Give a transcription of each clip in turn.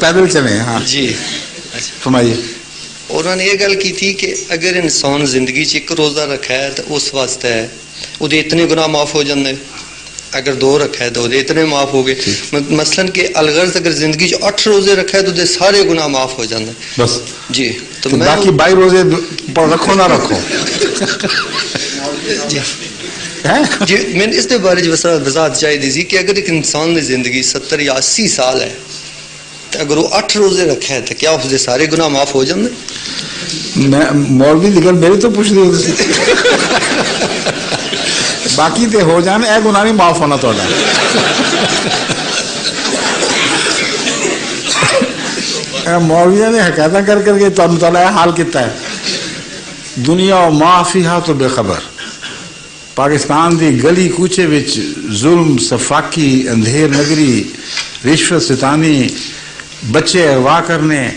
پیدل چلیں. ہاں جی فرمائیے. انہوں نے یہ گل کی تھی کہ اگر انسان زندگی ایک روزہ رکھا ہے تو اس واسطے ہے وہ اتنے گناہ معاف ہو جاندے, اگر 2 رکھا ہے تو وہ اتنے معاف ہو گئے. مثلا کہ الغرض اگر زندگی 8 روزے رکھا ہے تو سارے گناہ معاف ہو جاندے بس. جی. تو میں باقی 22 روزے رکھو نہ رکھو. جی میں نے اس کے بارے وضاحت چاہیے سی کہ اگر ایک انسان کی زندگی 70 یا 80 سال ہے تو اگر وہ 8 روزے رکھا ہے تو کیا اس کے سارے گناہ معاف ہو جاندے؟ میں مولوی نکل میرے تو پوچھ رہی ہوں باقی تے ہو جان, اے گناہ نہیں معاف ہونا تھوڑا. مولویوں نے حکایتیں کر کر کے مطالعہ حال کیتا ہے. دنیا و معافیہ تو بے خبر. پاکستان دی گلی کوچے وچ ظلم, سفاکی, اندھیر نگری, رشوت ستانی, بچے اغوا کرنے,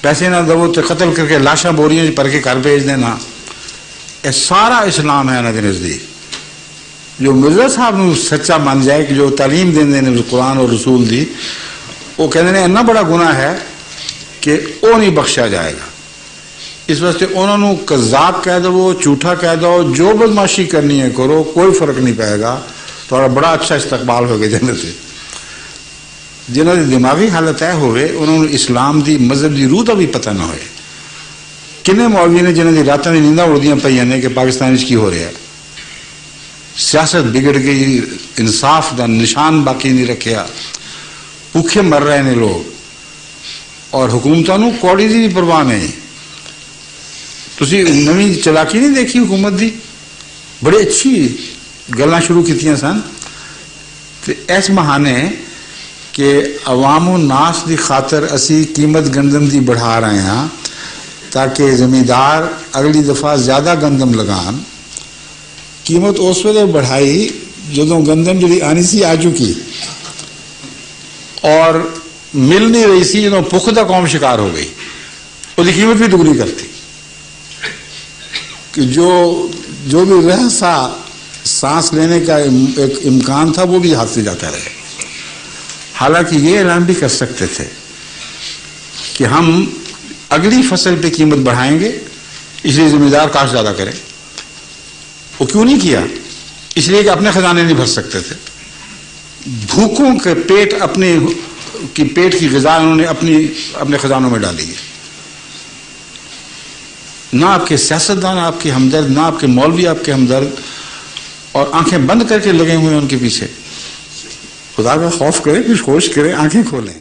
پیسے نہ دو تو قتل کر کے لاشاں بوریاں پر کے گھر بھیج دینا, یہ سارا اسلام ہے انہوں کے نزدیک. جو مرزا صاحب نو سچا مان جائے کہ جو تعلیم دیں قرآن اور رسول دی, وہ کہتے ہیں اتنا بڑا گناہ ہے کہ وہ نہیں بخشا جائے گا. اس واسطے انہوں نے کذاب کہہ دو, جھوٹا کہہ دو, جو بدماشی کرنی ہے کرو, کوئی فرق نہیں پائے گا, تھوڑا بڑا اچھا استقبال ہوگا جنت سے. جنہوں کی دماغی حالت ہے ہوئے انہوں نے اسلام دی مذہب دی روح کا بھی پتہ نہ ہوئے. کنے مولوی نے جنہوں کی راتوں کی نینداں اڑدیاں پہ نے کہ پاکستان کی ہو رہا ہے, سیاست بگڑ گئی, انصاف دا نشان باقی نہیں رکھیا, بھوکے مر رہے ہیں لوگ, اور حکومتوں کو کوڑی دی بھی پرواہ نہیں. تسی نویں چلاکی نہیں دیکھی حکومت دی, بڑی اچھی گلاں شروع کیتیاں سن اس بہانے کہ عوام الناس دی خاطر اسی قیمت گندم دی بڑھا رہے ہیں تاکہ زمیندار اگلی دفعہ زیادہ گندم لگان. قیمت اس ویلے بڑھائی جدوں گندم جڑی آنی سی آ چکی, اور مل نہیں رہی سی جدوں پختہ قوم شکار ہو گئی, وہ قیمت بھی دگنی کرتی کہ جو بھی رہ سا سانس لینے کا ایک امکان تھا وہ بھی ہاتھ سے جاتا رہے. حالانکہ یہ اعلان بھی کر سکتے تھے کہ ہم اگلی فصل پہ قیمت بڑھائیں گے اس لیے زمیندار کاشت زیادہ کریں. وہ کیوں نہیں کیا؟ اس لیے کہ اپنے خزانے نہیں بھر سکتے تھے. بھوکوں کے پیٹ پیٹ کی غذا انہوں نے اپنے خزانوں میں ڈالی ہے. نہ آپ کے سیاستدان آپ کے ہمدرد, نہ آپ کے مولوی آپ کے ہمدرد, اور آنکھیں بند کر کے لگے ہوئے ان کے پیچھے. خدا کا خوف کریں, کچھ ہوش کریں, آنکھیں کھولیں.